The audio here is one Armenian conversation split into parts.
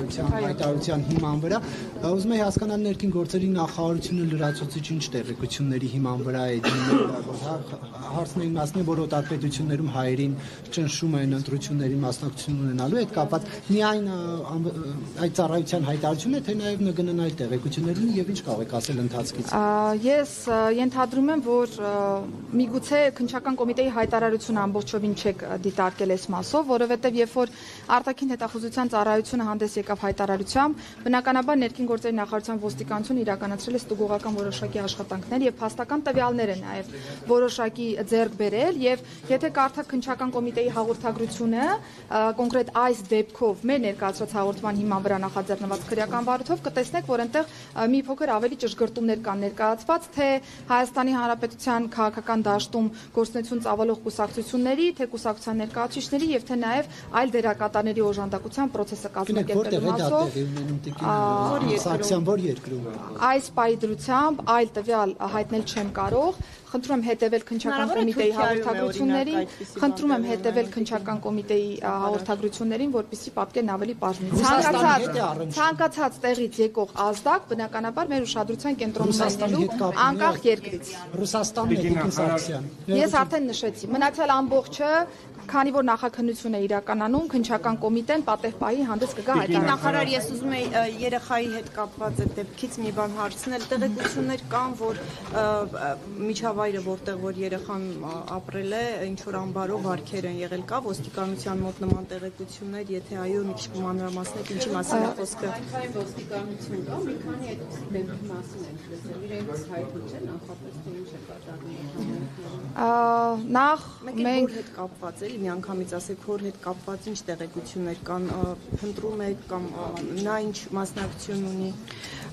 հայտարարության հիման վրա, ուզում եմ հասկանալ ներքին գործերի նախարարությունը լրացուցիչ ինչ տեղեկությունների հիման վրա է դիմել, հարցն այն մասն է, որ օտարպետություններում հայերին ճնշում են ընտրությունների մասնակցություն ունենալու հետ կապված միայն այդ ծառայության հայտարարությունն է, թե նաև ՆԳՆ-ն այլ տեղեկություններ ունի եւ ինչ կարող եք ասել ընթացքից։ Ես ենթադրում եմ, որ միգուցե քննչական կոմիտեի հայտարարությունը ամբողջովին չեք դիտարկել այս մասով, որովհետև երբ որ արտաքին հետախուզության ծառայությունը հանդես եկավ հայտարարությամբ, բնականաբար ներքին գործերի նախարարության ոստիկանությունը իրականացրել է ստուգողական որոշակի աշխատանքներ եւ փաստական տվյալներ են նաեւ որոշակի ձեռք բերել եւ եթե կարդաք քննչական կոմիտեի հաղորդագրությունը կոնկրետ այս դեպքով մեր ներկայացրած հաղորդման հիման վրա նախաձեռնված քրեական վարույթով կտեսնեք, որ այնտեղ մի փոքր ավելի ճշգրտումներ կան ներկայացված, թե Հայաստանի Հանրապետության քաղաքական դաշտում գործունեություն ծավալող կուսակցությունների, թե կուսակցության ներկայացուցիչների եւ թե նաեւ այլ դերակատարների օժանդակության process-ը կազմակերպելու մասով այս պայդրությամբ այլ տվյալ հայտնել չեմ կարող, խնդրում եմ հետևել քննչական կոմիտեի հաղորդագրություններին, խնդրում եմ հետևել քննչական կոմիտեի հաղորդագրություններին, որպեսզի պատկերն ավելի պարզ լինի։ Ցանկացած տեղից եկող ազդակ բնականաբար մեր ուշադրության կենտրոնում լինելու անկախ երկրից։ Ես արդեն նշեցի, մնացյալ ամբողջը, քանի որ նախաքննություն է իրականանում, քննչական կոմիտեն պատեհ պահի հանդես կգա հայտարարություն։ Նախարար, ես ուզում եի երեխայի հետ կապված այդ դեպքից մի բան հարցնել, տեղեկություններ կան, որ միջավայրը, որտեղ որ երեխան ապրել է, ինչ որ ամբարով վարքեր են եղել, կա ոստիկանության մոտ նման տեղեկություններ, եթե այո, մի քիչ մանրամասնեք, ինչի մասին է խոսքը։ Ոստիկանություն կա, մի քանի այդպիսի դեպքի մասին ենք լսել, իրենց հայտնի չէ նախապես թե ինչ է կատարվում։ Նախ մենք հետ կապված էլի միանգամից ասեք հոր հետ կապված ինչ տեղեկություններ կան, փնտրում եք կամ նա ինչ մասնակցություն ունի։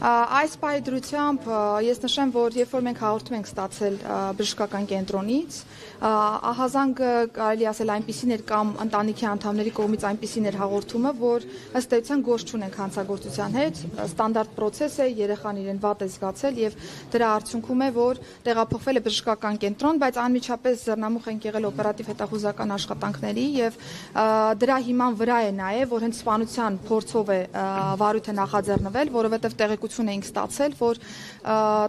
Այս պայդրությամբ ես նշեմ, որ երբ որ մենք հաղորդում ենք ստացել բժշկական կենտրոնից, ահազանգը կարելի ասել այնպիսին էր կամ ընտանիքի անդամների կողմից այնպիսին էր հաղորդումը, որ ըստ էության գործ չունենք հանցագործության հետ, ստանդարտ process է, երեխան իրեն վատ է զգացել եւ դրա արդյունքում է, որ տեղափոխվել է բժշկական կենտրոն, բայց անմիջապես ձեռնամուխ ենք եղել օպերատիվ հետախուզական աշխատանքների եւ դրա հիման վրա է նաեւ, որ հենց սպանության փորձով է վարույթը նախաձեռնվել, որովհետեւ տեղեկություն էինք ստացել, որ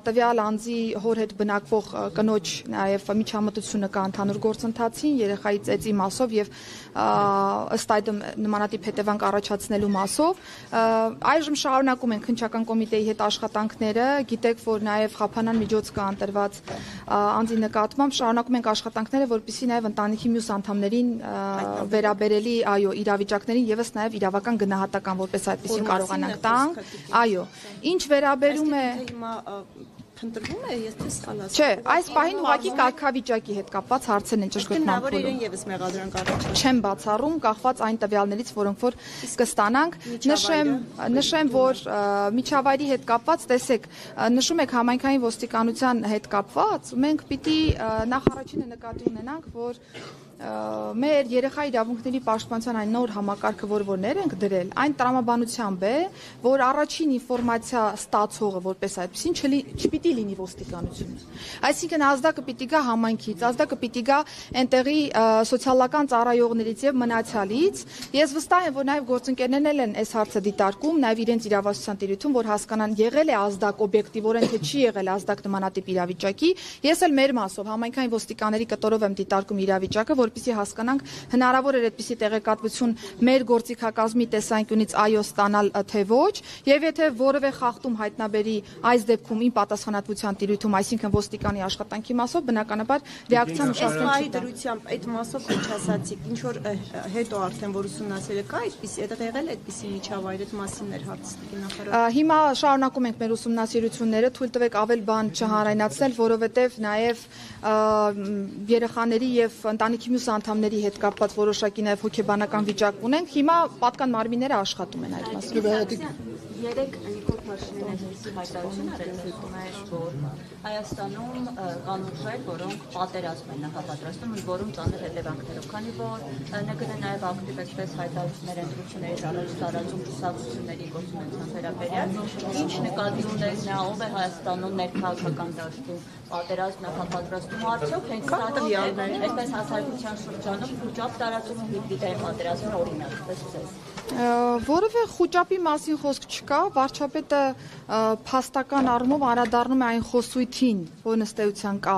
տվյալ անձի հոր հետ բնակվող կնոջ նաեւ միջամտությունը կա ընդհանուր գործընթացին, երեխայի ծեծի մասով եւ ըստ այդմ նմանատիպ հետևանք առաջացնելու մասով այժմ շարունակում են քննչական կոմիտեի հետ աշխատանքները, գիտեք, որ նաեւ խափանան միջոց կա ընտրված անձի նկատմամբ, շարունակում ենք աշխատանքները, որպեսզի նաեւ ընտանիքի մյուս անդամներին վերաբերելի, այո, իրավիճակներին եւս նաեւ իրավական գնահատական որպես այդպեսին կարողանանք տանք, այո, ինչ վերաբերում է Փնտրվում է, ես թե սխալ ասեմ։ Չէ, այս պահին ուղղակի կարգավիճակի հետ կապված հարցեր են ճշգրտման փուլում։ Իրեն եւս մեղադրանք առաջ չեմ բացառում, կախված այն տվյալներից, որոնք որ կստանանք։ Նշեմ, որ միջավայրի հետ կապված, տեսեք, նշում եք համայնքային ոստիկանության հետ կապված, մենք պիտի նախ առաջինը նկատի ունենանք, որ մեր երեխայի իրավունքների պաշտպանության այն նոր համակարգը, որ ներ ենք դրել, այն տրամաբանությամբ է, որ առաջին ինֆորմացիա ստացողը որպես այդպեսին չպիտի լինի ոստիկանությունը։ Այսինքն ազդակը պիտի գա համայնքից, ազդակը պիտի գա այնտեղի սոցիալական ծառայողներից եւ մնացյալից։ Ես վստահ եմ, որ նաեւ գործընկերներն են այս հարցը դիտարկում, նաեւ իրենց իրավասության տիրույթում, որ հասկանան եղել է ազդակ օբյեկտիվորեն, թե չի եղել ազդակ նմանատիպ իրավիճակի։ Ես էլ մեր մասով համայնքային ոստիկանների կտորով եմ դիտարկում իրավիճակը, որպեսզի հասկանանք հնարավոր էր այդպիսի տեղեկատվություն մեր գործիքակազմի տեսանկյունից այո ստանալ թե ոչ, եւ եթե որևէ խախտում հայտնաբերի այս դեպքում իմ պատասխանատվության տիրույթում, այսինքն ոստիկանի աշխատանքի մասով, բնականաբար ռեակցիան ուշադրություն դրությամբ այդ մասով ինչ ասացիք, ինչ որ հետո արդեն որ ուսումնասիրել կա այդպիսի, այդ եղել այդպիսի միջավայր, այդ մասին էր հարցնի նախարար։ Հիմա շարունակում ենք մեր ուսումնասիրությունները, թույլ տվեք ավել բան չհանրայնացնել, որովհետեւ նաեւ երեխաների եւ ընտանիքի մյուս անդամների հետ կապված որոշակի նաեւ հոգեբանական վիճակ ունենք։ Հիմա պատկան մարմինները աշխատում են այդ մասով։ Երեք Նիկոլ Փաշինյանը հայտարարություն ցույցում էր, որ Հայաստանում կան ուժեր, որոնք պատերազմ են նախապատրաստում, ընդ որում ծանր հետևանքներով, քանի որ ՆԳՆ նաև ակտիվ այսպես հայտարարություններ ընտրությունների տարածում կուսակցությունների գործունեության վերաբերյալ, ինչ նկատի ուներ նա, ով է Հայաստանում ներքաղաքական դաշտում պատերազմ նախապատրաստում, արդյոք հենց սա այսպես հասարակության շրջանում փուճապ տարածում ու հիբրիդ պատերազմը օրինակ, ըստ ձեզ։ Որևէ խոճապի մասին խոսք չկա, վարչապետը փաստական առումով անդրադառնում է այն խոսույթին, որ ըստ էության կա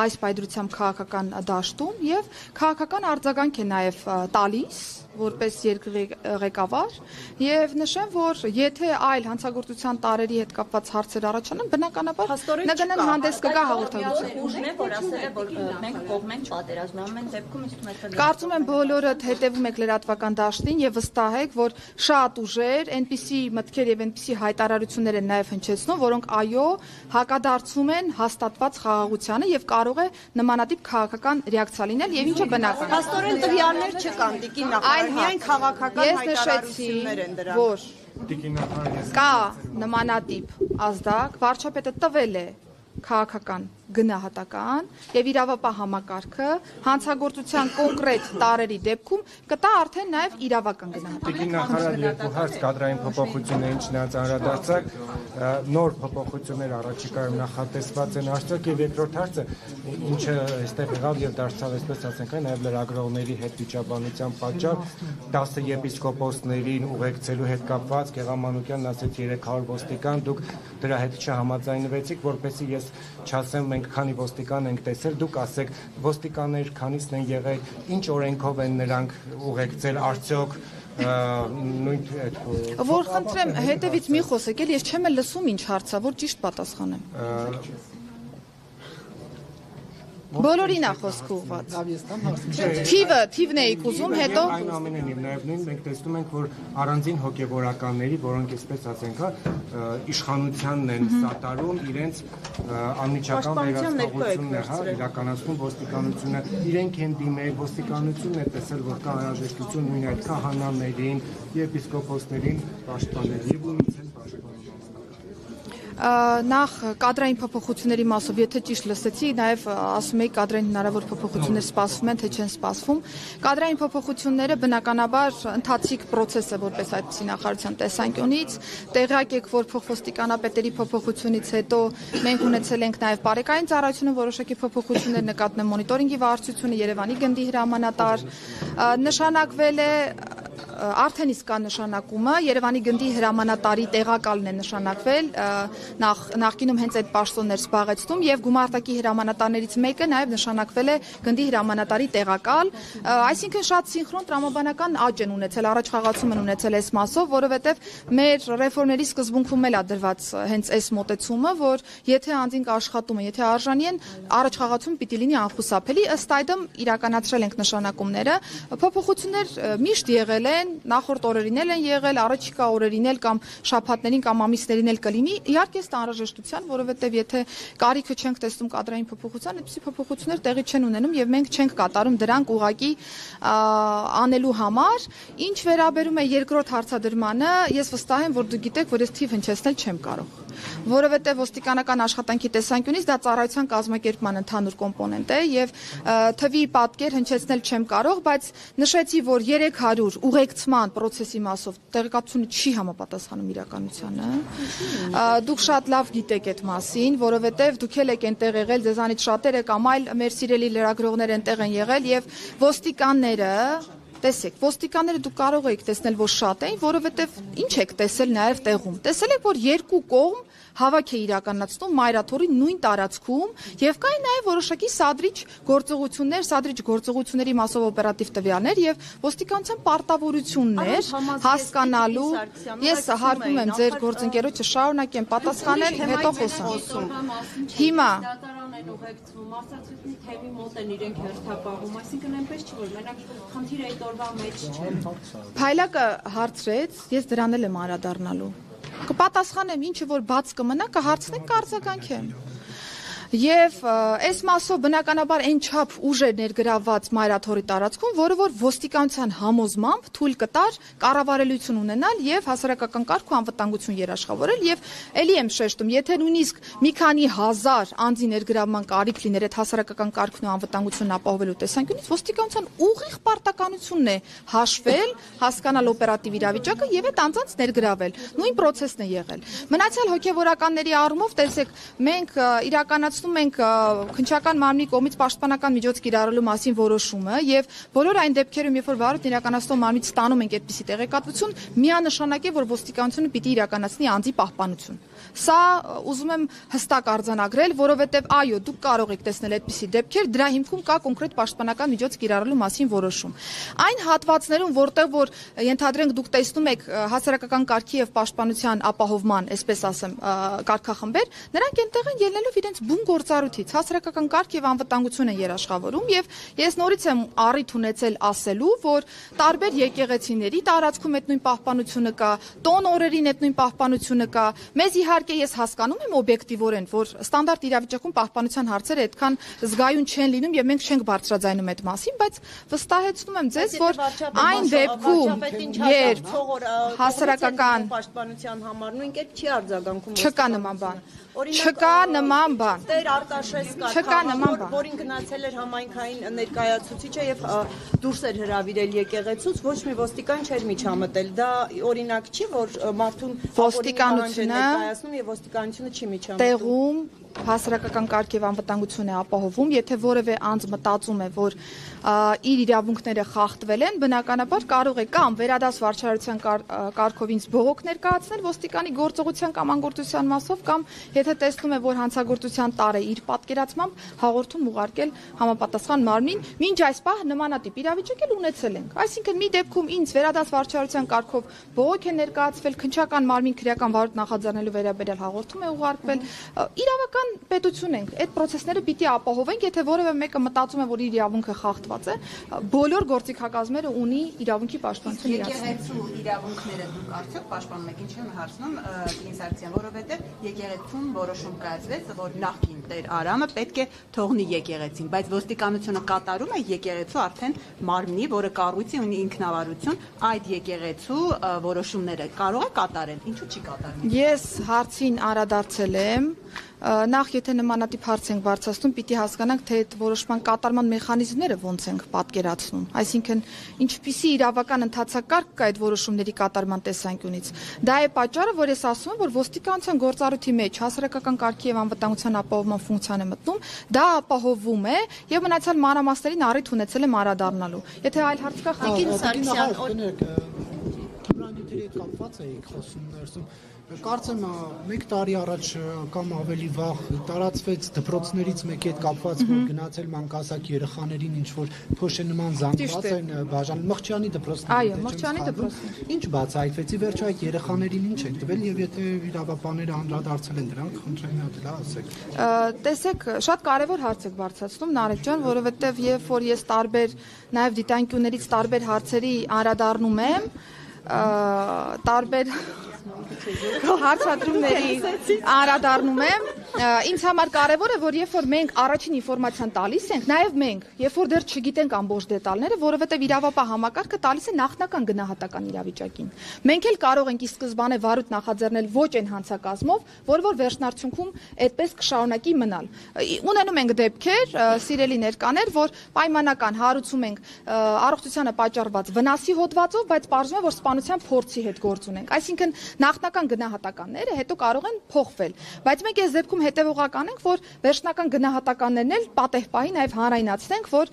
այս պայծրությամբ քաղաքական դաշտում եւ քաղաքական արձագանք է նաեւ տալիս որպես երկրի ղեկավար եւ նշեմ, որ եթե այլ հանցագործության տարերի հետ կապված հարցեր առաջանան, բնականաբար ՆԳՆ-ն հանդես կգա հաղորդագրությամբ։ Ուժն է, որ ասել է, որ մենք կողմ ենք պատերազմի, ամեն դեպքում ինձ թվում է Կարծում եմ բոլորդ հետևում եք լրատվական դաշտին եւ վստահ եք, որ շատ ուժեր, այնպիսի մտքեր եւ այնպիսի հայտարարություններ են նաեւ հնչեցնում, որոնք այո, հակադարձում են հաստատված խաղաղությանը եւ կարող է նմանատիպ քաղաքական ռեակցիա լինել եւ ինչը բնական է։ Փաստորեն տվյալներ չկան, տիկին նախարար, միայն քաղաքական Ես հայտարարություններ են դրանք։ որ կա նմանատիպ ազդակ, վարչապետը տվել է քաղաքական գնահատական եւ իրավապահ համակարգը հանցագործության կոնկրետ տարերի դեպքում կտա արդեն նաեւ իրավական գնահատական։ Տիկին նախարար երկու հարց կադրային փոփոխություններին չնայած անդրադարձակ նոր փոփոխություններ առաջիկայում նախատեսված են արդյոք եւ երկրորդ հարցը ինչը այստեղ եղավ եւ դարձավ այսպես ասենք նաեւ լրագրողների հետ վիճաբանության պատճառ 10 եպիսկոպոսներին ուղեկցելու հետ կապված Գեղամանուկյանն ասեց 300 ոստիկան դուք դրա հետ չհամաձայնվեցիք որպեսզի ես չասեմ մենք քանի ոստիկան ենք տեսել դուք ասեք ոստիկաններ քանիսն են եղել ինչ օրենքով են նրանք ուղեկցել արդյոք նույն որ խնդրեմ հետևից մի խոսեք էլ ես չեմ լսում ինչ հարցա որ ճիշտ պատասխանեմ Բոլորին է խոսք ուղղված։ Թիվն էիք ուզում, հետո այնուամենայնիվ նաև նույն մենք տեսնում ենք, որ առանձին հոգևորականների, որոնք այսպես ասենք, իշխանությանն են սատարում, իրենց անմիջական վերահսկողությունն է, իրականացնում ոստիկանությունը, իրենք են դիմել, ոստիկանությունն է տեսել, որ կա անհրաժեշտություն նույն այդ քահանաներին, եպիսկոպոսներին պաշտպանել եւ ումից են պաշտպանում։ Նախ կադրային փոփոխությունների մասով, եթե ճիշտ լսեցի, նաև ասում էի կադրային հնարավոր փոփոխություններ սպասվում են, թե չեն սպասվում։ Կադրային փոփոխությունները բնականաբար ընթացիկ process է որպես այդպիսի նախարարության տեսանկյունից։ Տեղյակ եք, որ փոխոստիկանապետերի փոփոխությունից հետո մենք ունեցել ենք նաև բարեկային ծառայությունը որոշակի փոփոխություններ նկատմամբ մոնիտորինգի վարչությունը, Երևանի գնդի հրամանատար, նշանակվել է արդեն իսկ կա նշանակումը Երևանի գնդի հրամանատարի տեղակալն է նշանակվել նախկինում հենց այդ պաշտոններ զբաղեցնում եւ գումարտակի հրամանատարներից մեկը նաեւ նշանակվել է գնդի հրամանատարի տեղակալ այսինքն շատ սինխրոն տրամաբանական աճ են ունեցել առաջխաղացում են ունեցել այս մասով որովհետեւ մեր ռեֆորմների սկզբունքում էլ է դրված հենց այս մոտեցումը որ եթե անձինք աշխատում են եթե արժանի են առաջխաղացում պիտի լինի անխուսափելի ըստ այդմ իրականացրել ենք նշանակումները փոփոխություններ միշտ եղել են նախորդ օրերին են եղել, առաջիկա օրերին էլ կամ շաբաթներին կամ ամիսներին էլ կլինի։ Իհարկե ըստ անհրաժեշտության, որովհետև եթե կարիքը չենք տեսնում կադրային փոփոխության, այդպիսի փոփոխություններ տեղի չեն ունենում եւ մենք չենք կատարում դրանք ուղղակի անելու համար։ Ինչ վերաբերում է երկրորդ հարցադրմանը, ես վստահ եմ, որ դուք գիտեք, որ ես թիվ հնչեցնել չեմ կարող։ Որովհետև ոստիկանական աշխատանքի տեսանկյունից դա ծառայության կազմակերպման ընդհանուր կոմպոնենտ է եւ թվի պատկեր հնչեցնել չեմ կարող, բայց նշեցի, որ 300 ուղեկցման process-ի մասով տեղեկատվությունը չի համապատասխանում իրականությանը։ Դուք շատ լավ գիտեք այդ մասին, որովհետև դուք եք այնտեղ եղել, ձեզանից շատերը կամ այլ մեր սիրելի լրագրողներ այնտեղ են եղել եւ ոստիկանները Տեսեք, ոստիկանները դուք կարող եք տեսնել, որ շատ էին, որովհետև ինչ եք տեսել նաև տեղում։ Տեսել եք, որ երկու կողմ հավաք է իրականացնում մայրաթորի նույն տարածքում եւ կային նաև որոշակի սադրիչ գործողությունների մասով օպերատիվ տվյալներ եւ ոստիկանության պարտավորություններ հասկանալու ես հարգում եմ ձեր գործընկերոջը շարունակեմ պատասխանել հետո խոսամ հիմա են ուղեկցվում, արծաթյութի թեմի մոտ են իրենք հերթապահում, այսինքն այնպես չի, որ մենակ խնդիրը այդ օրվա մեջ չէ։ Փայլակը հարցրեց, ես դրան էլ եմ անդրադառնալու։ Կպատասխանեմ, ինչը որ բաց կմնա, կհարցնենք, կարձագանքեմ։ Եվ այս մասով բնականաբար այն չափ ուժ է ներգրավված մայրաթորի տարածքում, որը որ ոստիկանության համոզմամբ թույլ կտար կառավարելություն ունենալ եւ հասարակական կարգ ու անվտանգություն երաշխավորել եւ ելի եմ շեշտում, եթե նույնիսկ մի քանի հազար անձի ներգրավման կարիք լիներ այդ հասարակական կարգն ու անվտանգությունն ապահովելու տեսանկյունից, ոստիկանության ուղիղ պարտականությունն է հաշվել, հասկանալ օպերատիվ իրավիճակը եւ այդ անձանց ներգրավել։ Նույն process-ն է եղել։ Մնացյալ հոգեվորականների առումով տեսեք, մենք իրականացնում իրականացնում ենք քննչական մարմնի կողմից պաշտպանական միջոց կիրառելու մասին որոշումը եւ բոլոր այն դեպքերում, երբ որ վարույթն իրականացնող մարմնից ստանում ենք այդպիսի տեղեկատվություն, միանշանակ է, որ ոստիկանությունը պիտի իրականացնի անձի պահպանություն։ Սա ուզում եմ հստակ արձանագրել, որովհետև այո, դուք կարող եք տեսնել այդպիսի դեպքեր, դրա հիմքում կա կոնկրետ պաշտպանական միջոց կիրառելու մասին որոշում։ Այն հատվածներում, որտեղ որ ենթադրենք դուք տեսնում եք հասարակական կարգի եւ պաշտպանության ապահովման, այսպես ասեմ, կարգախմբեր, նրանք այնտեղ են ելնելով իրենց բուն գործառույթից, հասարակական կարգ եւ անվտանգություն են երաշխավորում եւ ես նորից եմ առիթ ունեցել ասելու, որ տարբեր եկեղեցիների տարածքում այդ նույն պահպանությունը կա, տոն օրերին այդ նույն պահպանությունը կա, մեզ իհարկե ես հասկանում եմ օբյեկտիվորեն, որ ստանդարտ իրավիճակում պահպանության հարցերը այդքան զգայուն չեն լինում եւ մենք չենք բարձրաձայնում այդ մասին, բայց վստահեցնում եմ ձեզ, որ այն դեպքում, երբ հասարակական պաշտպանության համար նույն կերպ չի արձագանքում չկա նման բան, չկա նման բան, Տեր Արտաշես կար, որին գնացել էր համայնքային ներկայացուցիչը եւ դուրս էր հրավիրել եկեղեցուց, ոչ մի ոստիկան չէր միջամտել։ Դա օրինակ չի, որ մարդուն ոստիկանությունը ներկայացնում եւ ոստիկանությունը չի միջամտում։ տեղում հասարակական կարգ եւ անվտանգություն է ապահովում, եթե որևէ անձ մտածում է, որ իր իրավունքները խախտվել են, բնականաբար կարող է կամ վերադաս վարչարարության կարգով ինձ բողոք ներկայացնել ոստիկանի գործողության կամ անգործության մասով, կամ եթե տեսնում է, որ հանցագործության տար է իր պատկերացմամբ, հաղորդում ուղարկել համապատասխան մարմնին, մինչ այս պահ նմանատիպ իրավիճակ էլ ունեցել ենք։ Այսինքն մի դեպքում ինձ վերադաս վարչարարության կարգով բողոք է ներկայացվել, քննչական մարմին քրեական վարույթ նախաձեռնելու վերաբերյալ հաղորդում է ուղարկվել, իրավական պետություն ենք, այդ process-ները պիտի ապահովենք, եթե որևէ մեկը մտածում է, որ իր իրավունքը խախտված է, բոլոր գործիքակազմերը ունի իրավունքի պաշտպանություն իրացնել։ Եկեղեցու իրավունքները դուք արդյոք պաշտպանում եք, ինչ եմ հարցնում Կինսարցիան, որովհետև եկեղեցուն որոշում կայացվեց, որ նախկին Տեր Արամը պետք է թողնի եկեղեցին, բայց ոստիկանությունը կատարում է եկեղեցու արդեն մարմնի, որը կառույցի ունի ինքնավարություն, այդ եկեղեցու որոշումները կարող է կատարել, ինչու չի կատարում։ Ես հարցին անդրադարձել եմ, նախ եթե նմանատիպ հարց ենք բարձրացնում, պիտի հասկանանք, թե այդ որոշման կատարման մեխանիզմները ոնց ենք պատկերացնում, այսինքն ինչպիսի իրավական ընթացակարգ կա այդ որոշումների կատարման տեսանկյունից։ Դա է պատճառը, որ ես ասում եմ, որ ոստիկանության գործառույթի մեջ հասարակական կարգի եւ անվտանգության ապահովման ֆունկցիան է մտնում, դա ապահովվում է եւ մնացյալ մանրամասներին առիթ ունեցել եմ անդրադառնալու։ Եթե այլ հարց կա, Թմրանյութերի հետ կապված էիք խոսում ներսում։ Կարծեմ 1 տարի առաջ կամ ավելի վաղ տարածվեց դպրոցներից մեկի հետ կապված, որ գնացել մանկասակ երեխաներին ինչ որ փոշենման զանգված են բաժանել Մղճյանի դպրոցները։ Այո, Մղճյանի դպրոցները։ Ինչ բացահայտվեց, ի վերջո այդ երեխաներին ինչ եք տվել եւ եթե իրավաբանները անդրադարձել են դրանք, խնդրեմ մի հատ լա ասեք։ Տեսեք, շատ կարևոր հարց եք բարձրացնում Նարեկ ջան, որովհետեւ երբ որ ես տարբեր նաեւ դիտանկյուններից տարբեր հարցերի անդրադառնում եմ, տարբեր հարցադրումների անդրադառնում եմ, ինձ համար կարևոր է, որ երբ որ մենք առաջին ինֆորմացիան տալիս ենք, նաև մենք, երբ որ դեռ չգիտենք ամբողջ դետալները, որովհետև իրավապահ համակարգը տալիս է նախնական գնահատական իրավիճակին։ Մենք էլ կարող ենք ի սկզբանե վարույթ նախաձեռնել ոչ այն հանցակազմով, որ վերջնարդյունքում այդպես կշարունակի մնալ։ Ունենում ենք դեպքեր, սիրելի ներկաներ, որ պայմանական հարուցում ենք առողջությանը պատճառված վնասի հոդվածով, բայց պարզվում է, որ սպանության փորձի հետ գործ ունենք։ Այսինքն նախնական գնահատականները հետո կարող են փոխվել, բայց մենք այս դեպքում հետևողական ենք, որ վերջնական գնահատականներն էլ պատեհ պահի նաև հանրայնացնենք, որ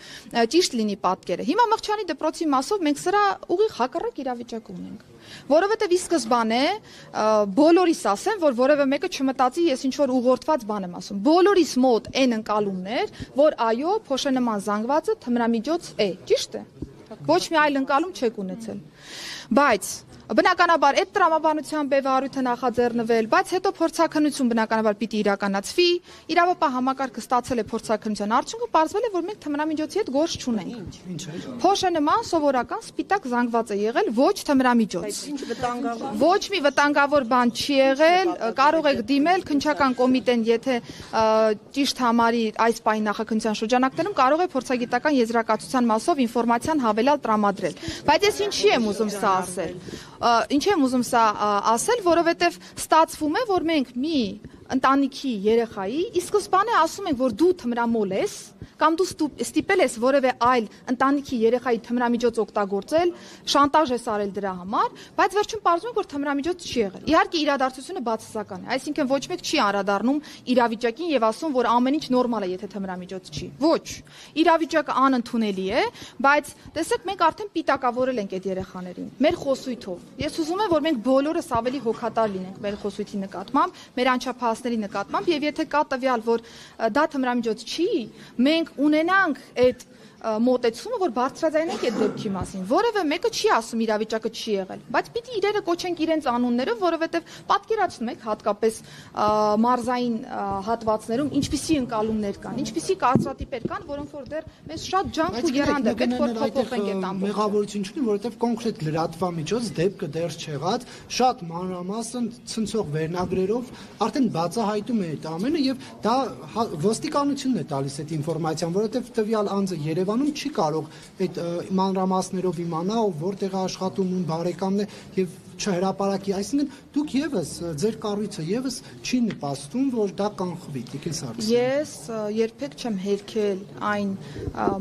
ճիշտ լինի պատկերը։ Հիմա Մղճյանի դպրոցի մասով մենք սրա ուղիղ հակառակ իրավիճակ ունենք, որովհետև ի սկզբանե բոլորիս ասեմ, որ որևէ մեկը չմտածի ես ինչ որ ուղղորդված բան եմ ասում։ Բոլորիս մոտ այն ընկալումներ, որ այո, փոշենման զանգվածը թմրամիջոց է, ճիշտ է։ Ոչ մի այլ ընկալում չեք ունեցել։ Բայց բնականաբար այդ տրամաբանությամբ է վարույթը նախաձեռնվել, բայց հետո փորձաքննություն բնականաբար պիտի իրականացվի, իրավապահ համակարգը ստացել է փորձաքննության արդյունքը, պարզվել է, որ մենք թմրամիջոցի հետ գործ չունենք։ Փոշենման սովորական սպիտակ զանգված է եղել, ոչ թմրամիջոց։ Ոչ մի վտանգավոր բան չի եղել, կարող եք դիմել քննչական կոմիտեն, եթե ճիշտ համարի այս պահի նախաքննության շրջանակներում կարող է փորձագիտական եզրակացության մասով ինֆորմացիան հավելյալ տրամադրել։ Բայց ես ինչի եմ ուզում սա ասել։ Ինչ եմ ուզում սա ասել, որովհետև ստացվում է, որ մենք մի ընտանիքի երեխայի ի սկզբանե ասում ենք, որ դու թմրամոլ ես, կամ դու ստիպել ես որևէ այլ ընտանիքի երեխայի թմրամիջոց օգտագործել, շանտաժ ես արել դրա համար, բայց վերջում պարզվում է, որ թմրամիջոց չի եղել։ Իհարկե իրադարձությունը բացասական է, այսինքն ոչ մեկ չի անդրադառնում իրավիճակին եւ ասում, որ ամեն ինչ նորմալ է, եթե թմրամիջոց չի։ Ոչ, իրավիճակը անընդունելի է, բայց տեսեք, մենք արդեն պիտակավորել ենք այդ երեխաներին մեր խոսույթով։ Ես ուզում եմ, որ մենք բոլորս ավելի հոգատար լինենք մեր խոսույթի նկատմամբ, մեր անչափահասների նկատմամբ, եւ եթե կա տվյալ, որ դա թմրամիջոց չի, մենք ունենանք այդ մոտեցումը, որ բարձրաձայնենք այդ դեպքի մասին։ Որևէ մեկը չի ասում իրավիճակը չի եղել, բայց պիտի իրերը կոչենք իրենց անուններով, որովհետև պատկերացնում եք հատկապես մարզային հատվածներում ինչպիսի ընկալումներ կան, ինչպիսի կարծրատիպեր կան, որոնք որ դեռ մեզ շատ ջանք ու եռանդ է պետք որ փոփոխենք այդ ամբողջը։ Մեղավորություն չունի, որովհետև կոնկրետ լրատվամիջոց դեպքը դեռ չեղած, շատ մանրամասն ցնցող վերնագրերով արդեն բացահայտում է այդ ամենը եւ դա ոստիկանությունն է տալիս այդ ինֆորմացիան, որովհետև տվյալ անձը Երևանում չի կարող այդ մանրամասներով իմանալ, որտեղ է աշխատում ում բարեկամն է եւ չհրապարակի, այսինքն դուք եւս ձեր կառույցը եւս չի նպաստում, որ դա կանխվի, Տիկին Սարգսյան։ Ես երբեք չեմ հերքել այն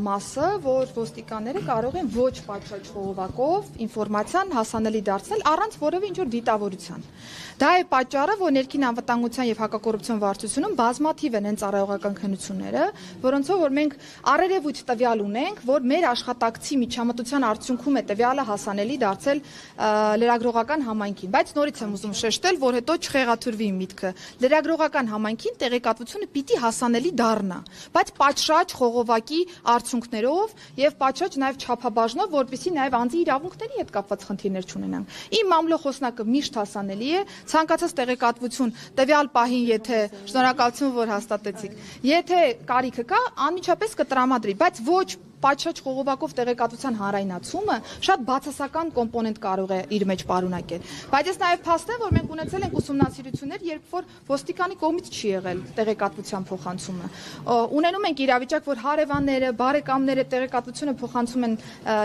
մասը, որ ոստիկանները կարող են ոչ պատշաճ խողովակով ինֆորմացիան հասանելի դարձնել առանց որևէ ինչ-որ դիտավորության։ Դա է պատճառը, որ ներքին անվտանգության եւ հակակոռուպցիոն վարչությունում բազմաթիվ են ծառայողական քննությունները, որոնցով որ մենք առերևույթ տվյալ ունենք, որ մեր աշխատակցի միջամտության արդյունքում է տվյալը հասանելի դարձել լրագրողական համայնքին, բայց նորից եմ ուզում շեշտել, որ հետո չխեղաթյուրվի միտքը։ Լրագրողական համայնքին տեղեկատվությունը պիտի հասանելի դառնա, բայց պատշաճ խողովակի արդյունքներով եւ պատշաճ նաեւ չափաբաժնով, որպեսզի նաեւ անձի իրավունքների հետ կապված խնդիրներ չունենան։ Իմ մամլոխոսնակը միշտ հասանելի է, ցանկացած տեղեկատվություն տվյալ պահին, եթե շնորհակալություն որ հաստատեցիք, եթե կարիքը կա, անմիջապես կտրամադրի, բայց ոչ պատշաճ խողովակով տեղեկատվության հանրայնացումը շատ բացասական կոմպոնենտ կարող է իր մեջ պարունակել։ Բայց ես նաև փաստեմ, որ մենք ունեցել ենք ուսումնասիրություններ, երբ որ ոստիկանի կողմից չի եղել տեղեկատվության փոխանցումը։ Ունենում ենք իրավիճակ, որ հարևանները, բարեկամները տեղեկատվությունը փոխանցում են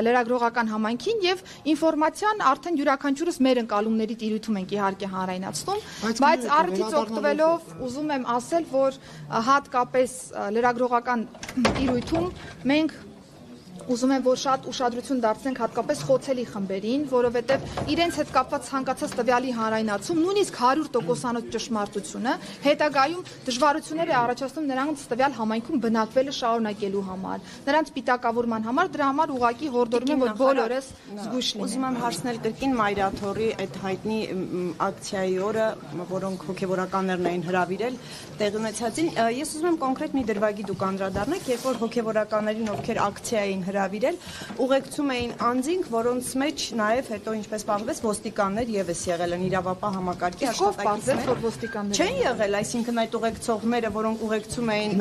լրագրողական համայնքին եւ ինֆորմացիան արդեն յուրաքանչյուրս մեր ընկալումների տիրույթում ենք իհարկե հանրայնացնում, բայց առիթից օգտվելով ուզում եմ ասել, որ հատկապես լրագրողական տիրույթում մենք ուզում եմ, որ շատ ուշադրություն դարձնենք հատկապես խոցելի խմբերին, որովհետև իրենց հետ կապված ցանկացած տվյալի հանրայնացում, նույնիսկ 100%-անոց ճշմարտությունը հետագայում դժվարություններ է առաջացնում նրանց տվյալ համայնքում բնակվելը շարունակելու համար, նրանց պիտակավորման համար, դրա համար ուղղակի հորդորում եմ, որ բոլորս զգույշ լինենք։ Ուզում եմ հարցնել կրկին Մայրաթորի այդ հայտնի ակցիայի օրը, որոնք հոգևորականներն էին հրավիրել, տեղի ունեցածին, ես ուզում եմ կոնկրետ մի դրվագի դուք անդրադառնաք, երբ որ հոգևորականներին, ովքեր ակցիա էին հրավիրել, ուղեկցում էին անձինք, որոնց մեջ նաև հետո ինչպես պարզվեց ոստիկաններ եւս եղել են իրավապահ համակարգի աշխատակիցներ։ Չեն եղել, այսինքն այդ ուղեկցողները, որոնք ուղեկցում էին